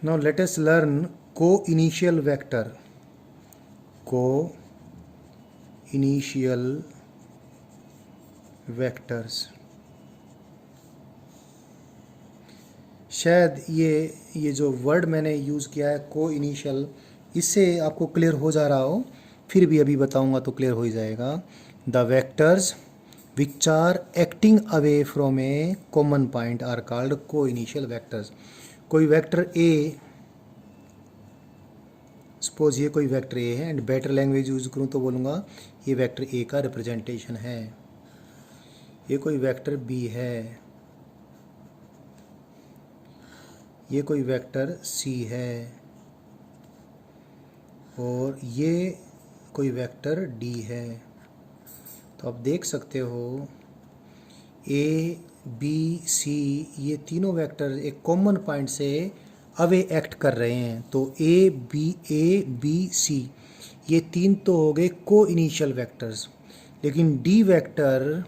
Now let us learn co-initial vector. Co-initial vectors. शायद ये जो वर्ड मैंने यूज़ किया है को इनिशियल, इससे आपको क्लियर हो जा रहा हो, फिर भी अभी बताऊंगा तो क्लियर हो ही जाएगा। The vectors which are acting away from a common point are called co initial vectors. कोई वेक्टर ए, सपोज ये कोई वेक्टर ए है एंड बेटर लैंग्वेज यूज़ करूँ तो बोलूँगा ये वेक्टर ए का रिप्रेजेंटेशन है। ये कोई वेक्टर बी है, ये कोई वेक्टर सी है, और ये कोई वेक्टर डी है। तो आप देख सकते हो ए बी सी ये तीनों वेक्टर एक कॉमन पॉइंट से अवे एक्ट कर रहे हैं। तो ए बी सी ये तीन तो हो गए को इनिशियल वेक्टर्स, लेकिन डी वेक्टर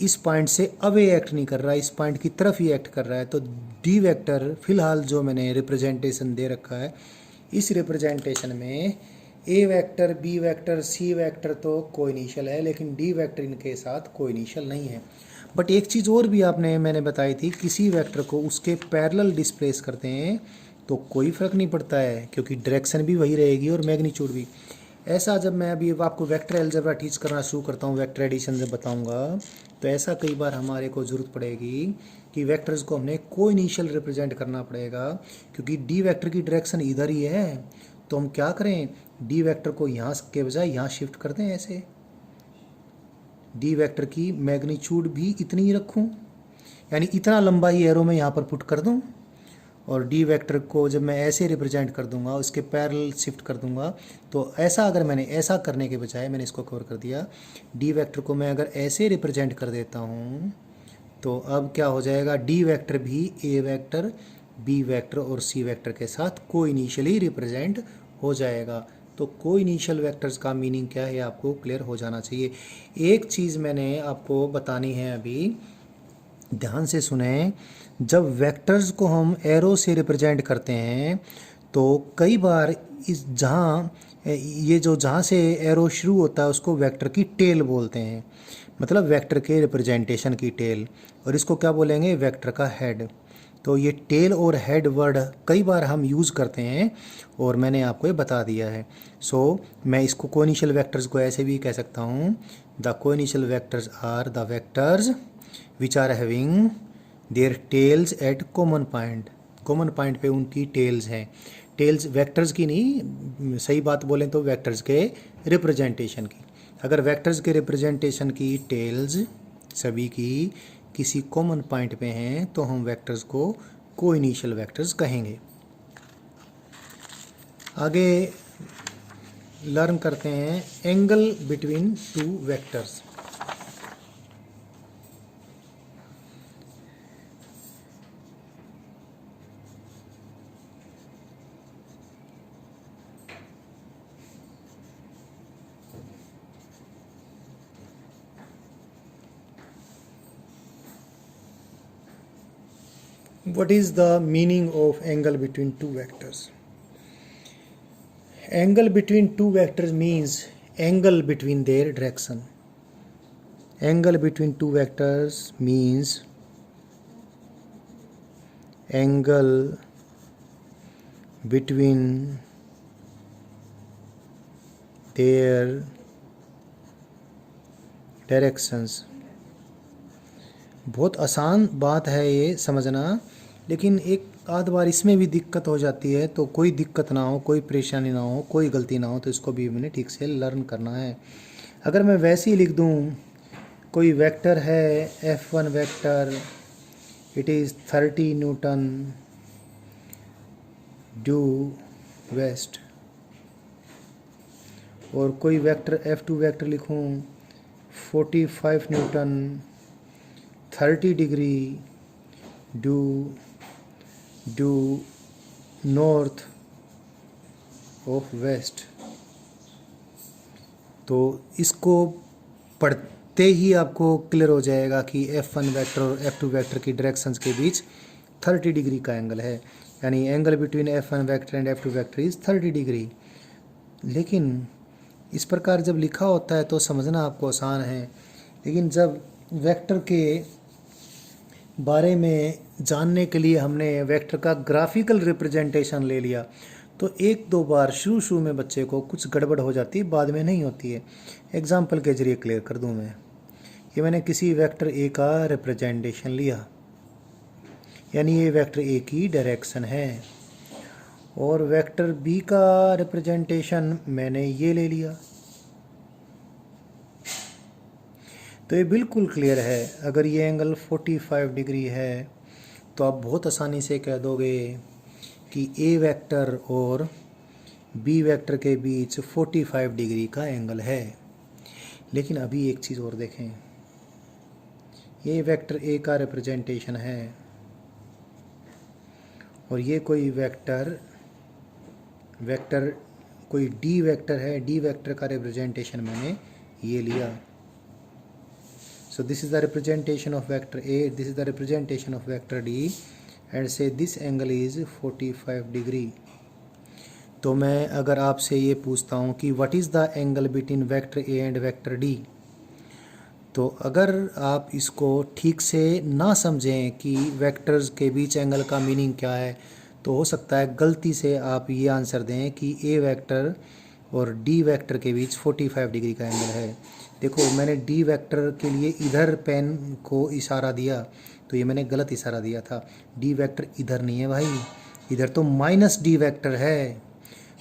इस पॉइंट से अवे एक्ट नहीं कर रहा है, इस पॉइंट की तरफ ही एक्ट कर रहा है। तो डी वेक्टर फिलहाल जो मैंने रिप्रेजेंटेशन दे रखा है, इस रिप्रेजेंटेशन में A vector B vector C vector तो कोइनिशियल है, लेकिन डी वेक्टर इनके साथ कोइनिशियल नहीं है। बट एक चीज़ और भी मैंने बताई थी, किसी वेक्टर को उसके पैरेलल डिस्प्लेस करते हैं तो कोई फ़र्क नहीं पड़ता है, क्योंकि डायरेक्शन भी वही रहेगी और मैग्नीट्यूड भी। ऐसा जब मैं अभी आपको वेक्टर अलजेब्रा टीच करना शुरू करता हूँ, वेक्टर एडिशन जब बताऊँगा, तो ऐसा कई बार हमारे को ज़रूरत पड़ेगी कि वेक्टर्स को हमने को इनिशियल रिप्रेजेंट करना पड़ेगा, क्योंकि डी वेक्टर की डायरेक्शन इधर ही है। तो हम क्या करें, डी वेक्टर को यहाँ के बजाय यहाँ शिफ्ट कर दें। ऐसे डी वेक्टर की मैग्नीट्यूड भी इतनी ही रखूँ, यानी इतना लंबा ही एरो में यहाँ पर पुट कर दूँ, और डी वेक्टर को जब मैं ऐसे रिप्रेजेंट कर दूंगा, उसके पैरेलल शिफ्ट कर दूंगा। तो ऐसा अगर मैंने ऐसा करने के बजाय मैंने इसको कवर कर दिया, डी वेक्टर को मैं अगर ऐसे रिप्रेजेंट कर देता हूँ, तो अब क्या हो जाएगा, डी वेक्टर भी ए वेक्टर बी वेक्टर और सी वेक्टर के साथ को इनिशियली रिप्रेजेंट हो जाएगा। तो को इनिशियल वेक्टर्स का मीनिंग क्या है आपको क्लियर हो जाना चाहिए। एक चीज़ मैंने आपको बतानी है, अभी ध्यान से सुने। जब वेक्टर्स को हम एरो से रिप्रेजेंट करते हैं तो कई बार इस जहाँ से एरो शुरू होता है उसको वेक्टर की टेल बोलते हैं, मतलब वेक्टर के रिप्रेजेंटेशन की टेल, और इसको क्या बोलेंगे, वेक्टर का हेड। तो ये टेल और हेड वर्ड कई बार हम यूज़ करते हैं और मैंने आपको ये बता दिया है। मैं इसको कोइनिशियल वेक्टर्स को ऐसे भी कह सकता हूँ, the coinitial vectors are the vectors which are having their tails at common point. Common point पे उनकी टेल्स हैं। टेल्स वेक्टर्स की नहीं, सही बात बोलें तो वेक्टर्स के रिप्रेजेंटेशन की। अगर वेक्टर्स के रिप्रेजेंटेशन की टेल्स सभी की किसी कॉमन पॉइंट पे हैं तो हम वेक्टर्स को कोइनिशियल वेक्टर्स कहेंगे। आगे लर्न करते हैं angle between two vectors. What is the meaning of angle between two vectors? Angle between two vectors means angle between their direction. Angle between two vectors means angle between their directions. बहुत आसान बात है ये समझना, लेकिन एक आध बार इसमें भी दिक्कत हो जाती है। तो कोई दिक्कत ना हो, कोई परेशानी ना हो, कोई गलती ना हो, तो इसको भी मैंने ठीक से लर्न करना है। अगर मैं वैसे ही लिख दूँ, कोई वेक्टर है F1 vector, it is 30 newton due west, और कोई वेक्टर F2 वेक्टर लिखूँ 45 newton 30 degree due north of west. तो इसको पढ़ते ही आपको क्लियर हो जाएगा कि F1 वेक्टर और F2 वेक्टर की डायरेक्शंस के बीच 30 डिग्री का एंगल है। यानी angle between F1 vector and F2 vector is 30 degree. लेकिन इस प्रकार जब लिखा होता है तो समझना आपको आसान है, लेकिन जब वेक्टर के बारे में जानने के लिए हमने वेक्टर का ग्राफिकल रिप्रेजेंटेशन ले लिया तो एक दो बार शुरू में बच्चे को कुछ गड़बड़ हो जाती है, बाद में नहीं होती है। एग्जाम्पल के जरिए क्लियर कर दूं मैं। ये मैंने किसी वेक्टर ए का रिप्रेजेंटेशन लिया, यानी ये वेक्टर ए की डायरेक्शन है, और वेक्टर बी का रिप्रेजेंटेशन मैंने ये ले लिया। तो ये बिल्कुल क्लियर है। अगर ये एंगल 45 डिग्री है तो आप बहुत आसानी से कह दोगे कि ए वेक्टर और बी वेक्टर के बीच 45 डिग्री का एंगल है। लेकिन अभी एक चीज़ और देखें, ये वेक्टर ए का रिप्रेजेंटेशन है और ये कोई वेक्टर कोई डी वेक्टर है, डी वेक्टर का रिप्रेजेंटेशन मैंने ये लिया। So this is the representation of vector A, this is the representation of vector D, and say this angle is 45 degree. तो मैं अगर आपसे ये पूछता हूँ कि what is the angle between vector A and vector D, तो अगर आप इसको ठीक से ना समझें कि वेक्टर्स के बीच एंगल का मीनिंग क्या है, तो हो सकता है गलती से आप ये आंसर दें कि ए वेक्टर और डी वेक्टर के बीच 45 डिग्री का एंगल है। देखो मैंने डी वेक्टर के लिए इधर पेन को इशारा दिया, तो ये मैंने गलत इशारा दिया था। डी वेक्टर इधर नहीं है भाई, इधर तो माइनस डी वेक्टर है।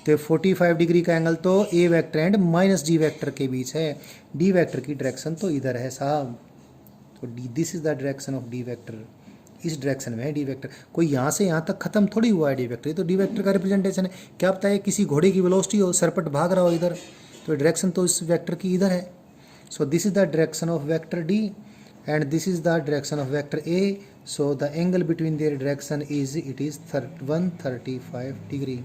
तो 45 डिग्री का एंगल तो A vector and minus D vector के बीच है। डी वेक्टर की डायरेक्शन तो इधर है साहब। तो D this is the direction of D vector, इस डायरेक्शन में है डी वेक्टर। कोई यहाँ से यहाँ तक खत्म थोड़ी हुआ है डी वेक्टर, तो डी वेक्टर का रिप्रेजेंटेशन है। क्या पता है किसी घोड़े की वेलोसिटी हो, सरपट भाग रहा हो इधर, तो डायरेक्शन तो इस वेक्टर की इधर है। So this is the direction of vector D and this is the direction of vector A. So the angle between their direction is 135 degree.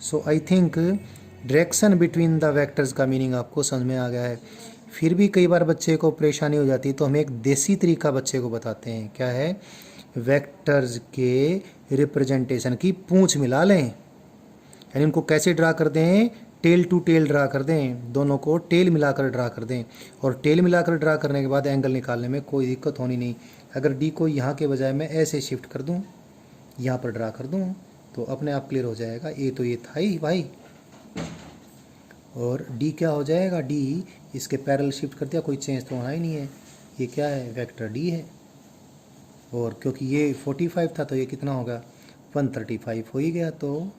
So I think direction between the vectors का meaning आपको समझ में आ गया है। फिर भी कई बार बच्चे को परेशानी हो जाती है, तो हम एक देसी तरीका बच्चे को बताते हैं। क्या है? वेक्टर्स के रिप्रेजेंटेशन की पूंछ मिला लें, यानी उनको कैसे ड्रा कर दें, टेल टू टेल ड्रा कर दें, दोनों को टेल मिलाकर ड्रा कर दें। और टेल मिलाकर ड्रा करने के बाद एंगल निकालने में कोई दिक्कत होनी नहीं। अगर डी को यहाँ के बजाय मैं ऐसे शिफ्ट कर दूँ, यहाँ पर ड्रा कर दूँ, तो अपने आप क्लियर हो जाएगा। ए तो ये था ही भाई, और डी क्या हो जाएगा, डी इसके पैरेलल शिफ्ट कर दिया, कोई चेंज तो होना ही नहीं है। ये क्या है? वेक्टर डी है। और क्योंकि ये 45 था तो ये कितना होगा? 135 हो ही गया। तो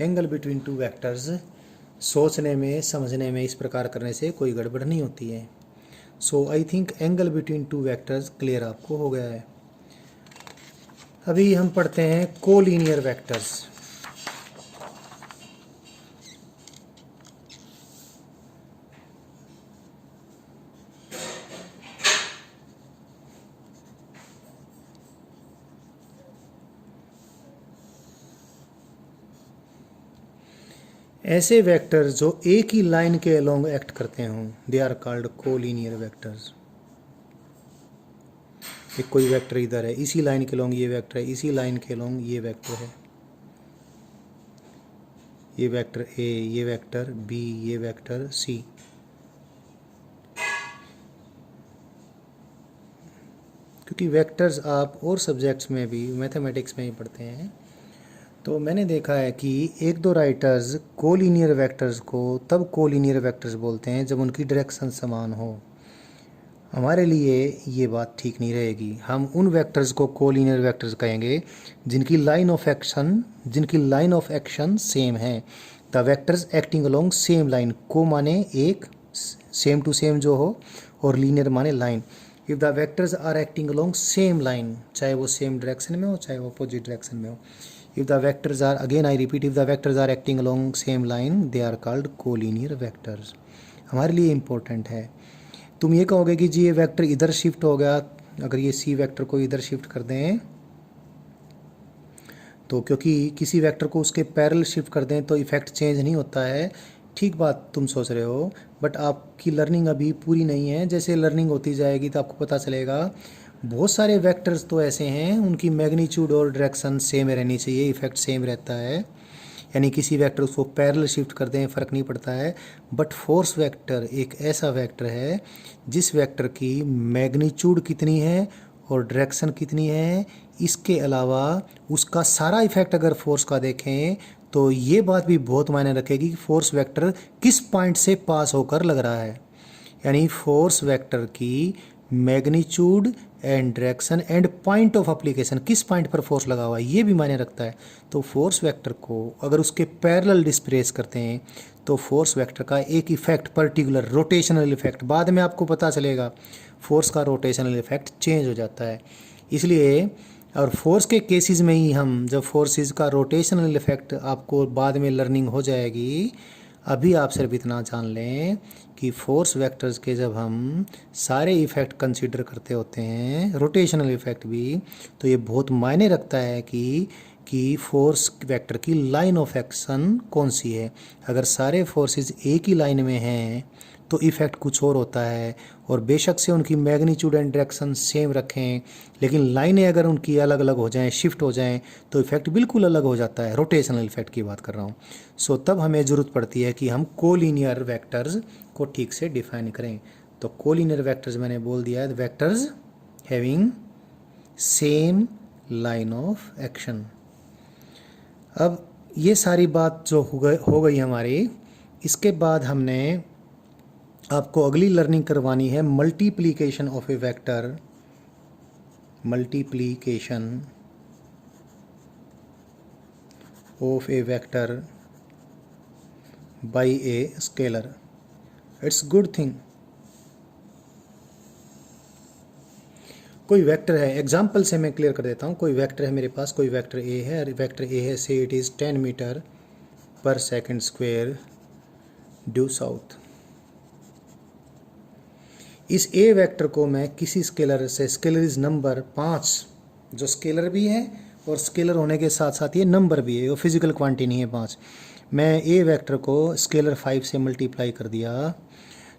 एंगल बिटवीन टू वेक्टर्स सोचने में, समझने में, इस प्रकार करने से कोई गड़बड़ नहीं होती है। So I think angle between two vectors clear आपको हो गया है। अभी हम पढ़ते हैं कोलिनियर वेक्टर्स। ऐसे वेक्टर्स जो एक ही लाइन के अलोंग एक्ट करते हों, they are called collinear vectors. एक कोई वेक्टर इधर है, इसी लाइन के अलोंग ये वेक्टर है, इसी लाइन के अलोंग ये वेक्टर है, ये वेक्टर ए, ये वेक्टर बी, ये वेक्टर सी। क्योंकि वेक्टर्स आप और सब्जेक्ट्स में भी, मैथमेटिक्स में ही पढ़ते हैं, तो मैंने देखा है कि एक दो राइटर्स कोलिनियर वेक्टर्स को तब कोलिनियर वेक्टर्स बोलते हैं जब उनकी डायरेक्शन समान हो। हमारे लिए ये बात ठीक नहीं रहेगी। हम उन वेक्टर्स को कोलिनियर वेक्टर्स कहेंगे जिनकी लाइन ऑफ एक्शन सेम है। The vectors acting along same line. को माने एक, सेम टू सेम जो हो, और लीनियर माने line. If the vectors are acting along same line, चाहे वो सेम डायरेक्शन में हो चाहे वो अपोजिट डायरेक्शन में हो। If the vectors are, again I repeat, if the vectors are acting along same line, they are called collinear vectors। हमारे लिए इम्पोर्टेंट है। तुम ये कहोगे कि जी ये वेक्टर इधर शिफ्ट हो गया, अगर ये सी वेक्टर को इधर शिफ्ट कर दें, तो क्योंकि किसी वेक्टर को उसके पैरेलल शिफ्ट कर दें तो इफेक्ट चेंज नहीं होता है। ठीक बात तुम सोच रहे हो, बट आपकी लर्निंग अभी पूरी नहीं है। जैसे लर्निंग होती जाएगी तो आपको पता चलेगा बहुत सारे वेक्टर्स तो ऐसे हैं उनकी मैग्नीट्यूड और डायरेक्शन सेम रहनी चाहिए, इफेक्ट सेम रहता है, यानी किसी वेक्टर उसको पैरेलल शिफ्ट कर दें फ़र्क नहीं पड़ता है। बट फोर्स वेक्टर एक ऐसा वेक्टर है जिस वेक्टर की मैग्नीट्यूड कितनी है और डायरेक्शन कितनी है, इसके अलावा उसका सारा इफेक्ट अगर फोर्स का देखें तो ये बात भी बहुत मायने रखेगी कि फोर्स वेक्टर किस पॉइंट से पास होकर लग रहा है। यानी फोर्स वेक्टर की magnitude and direction and point of application, किस पॉइंट पर फोर्स लगा हुआ है, ये भी मायने रखता है। तो फोर्स वेक्टर को अगर उसके पैरेलल डिस्प्लेस करते हैं तो फोर्स वेक्टर का एक इफेक्ट पर्टिकुलर रोटेशनल इफेक्ट, बाद में आपको पता चलेगा फोर्स का रोटेशनल इफेक्ट चेंज हो जाता है। इसलिए और फोर्स के केसेस में ही हम जब फोर्सेस का रोटेशनल इफेक्ट आपको बाद में लर्निंग हो जाएगी, अभी आप सिर्फ इतना जान लें कि फोर्स वेक्टर्स के जब हम सारे इफ़ेक्ट कंसीडर करते होते हैं, रोटेशनल इफ़ेक्ट भी, तो ये बहुत मायने रखता है कि फोर्स वेक्टर की लाइन ऑफ एक्शन कौन सी है। अगर सारे फोर्सेस एक ही लाइन में हैं तो इफ़ेक्ट कुछ और होता है, और बेशक से उनकी मैग्नीट्यूड एंड डायरेक्शन सेम रखें, लेकिन लाइनें अगर उनकी अलग अलग हो जाएं, शिफ्ट हो जाएं, तो इफ़ेक्ट बिल्कुल अलग हो जाता है। रोटेशनल इफ़ेक्ट की बात कर रहा हूँ। सो तब हमें ज़रूरत पड़ती है कि हम कोलिनियर वेक्टर्स को ठीक से डिफाइन करें। तो कोलिनियर वेक्टर्स मैंने बोल दिया है, vectors having same line of action. अब ये सारी बात जो हो गई हमारी, इसके बाद हमने आपको अगली लर्निंग करवानी है multiplication of A vector, multiplication of A vector by a scalar. It's good thing. कोई वेक्टर है, एग्जाम्पल से मैं क्लियर कर देता हूँ। कोई वेक्टर है मेरे पास, कोई वेक्टर ए है, वेक्टर ए है, से इट इज़ 10 मीटर पर सेकंड स्क्वायर ड्यू साउथ। इस ए वेक्टर को मैं किसी स्केलर से, स्केलर इज नंबर 5, जो स्केलर भी है और स्केलर होने के साथ साथ ये नंबर भी है, वो फिजिकल क्वांटिटी नहीं है 5। मैं ए वेक्टर को स्केलर 5 से मल्टीप्लाई कर दिया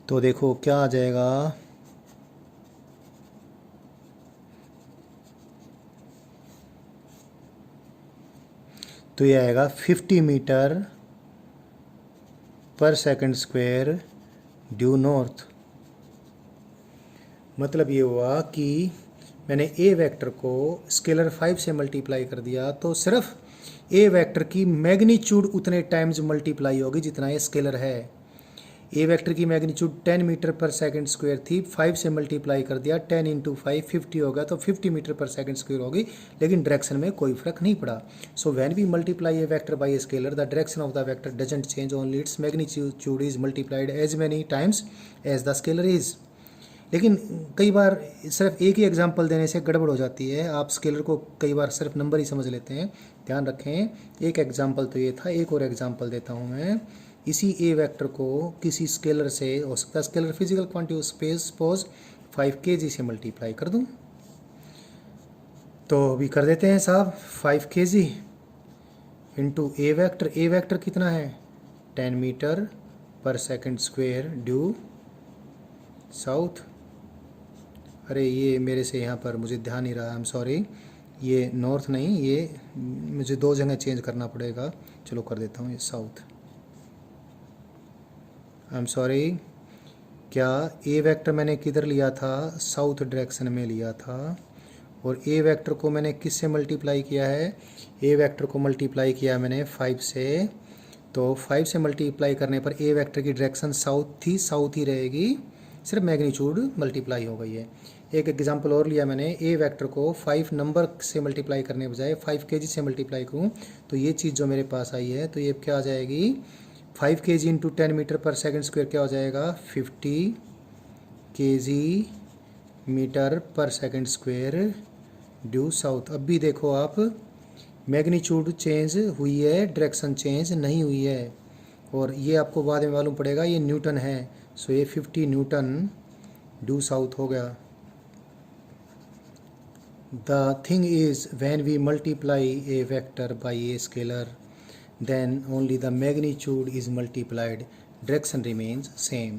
तो देखो क्या आ जाएगा, तो ये आएगा 50 मीटर पर सेकंड स्क्वायर ड्यू नॉर्थ। मतलब ये हुआ कि मैंने ए वेक्टर को स्केलर 5 से मल्टीप्लाई कर दिया तो सिर्फ ए वेक्टर की मैग्नीट्यूड उतने टाइम्स मल्टीप्लाई होगी जितना ये स्केलर है। ए वेक्टर की मैग्नीट्यूड 10 मीटर पर सेकंड स्क्वायर थी, 5 से मल्टीप्लाई कर दिया, 10 इंटू 5 50 होगा, तो 50 मीटर पर सेकंड स्क्वायर होगी, लेकिन डायरेक्शन में कोई फर्क नहीं पड़ा। So when we multiply a vector by a scalar, the direction of the vector doesn't change, only its magnitude is multiplied as many times as the scalar is. लेकिन कई बार सिर्फ एक ही एग्जांपल देने से गड़बड़ हो जाती है, आप स्केलर को कई बार सिर्फ नंबर ही समझ लेते हैं। ध्यान रखें, एक एग्जांपल तो ये था, एक और एग्जांपल देता हूँ मैं। इसी ए वेक्टर को किसी स्केलर से, हो सकता है scalar physical quantity space suppose 5 kg से मल्टीप्लाई कर दूँ, तो अभी कर देते हैं साहब। 5 kg इंटू ए वेक्टर कितना है 10 मीटर पर सेकंड स्क्वायर ड्यू साउथ। अरे ये मेरे से यहाँ पर मुझे ध्यान नहीं रहा, आई एम सॉरी, ये नॉर्थ नहीं, ये मुझे 2 जगह चेंज करना पड़ेगा। चलो कर देता हूँ ये साउथ, आई एम सॉरी। क्या ए वेक्टर मैंने किधर लिया था, साउथ डायरेक्शन में लिया था, और ए वेक्टर को मैंने किस से मल्टीप्लाई किया है, ए वेक्टर को मल्टीप्लाई किया मैंने 5 से, तो 5 से मल्टीप्लाई करने पर ए वेक्टर की डायरेक्शन साउथ थी, साउथ ही रहेगी, सिर्फ मैग्नीट्यूड मल्टीप्लाई हो गई है। एक एग्जांपल और लिया मैंने, ए वेक्टर को 5 नंबर से मल्टीप्लाई करने बजाय 5 kg से मल्टीप्लाई करूँ, तो ये चीज़ जो मेरे पास आई है, तो ये क्या आ जाएगी 5 kg इंटू 10 मीटर पर सेकंड स्क्वायर क्या हो जाएगा 50 kg मीटर पर सेकंड स्क्वायर ड्यू साउथ। अब भी देखो आप, मैग्नीट्यूड चेंज हुई है, डायरेक्शन चेंज नहीं हुई है, और ये आपको बाद में मालूम पड़ेगा ये न्यूटन है। सो ये 50 न्यूटन ड्यू साउथ हो गया। The thing is, when we multiply a vector by a scalar, then only the magnitude is multiplied, direction remains same.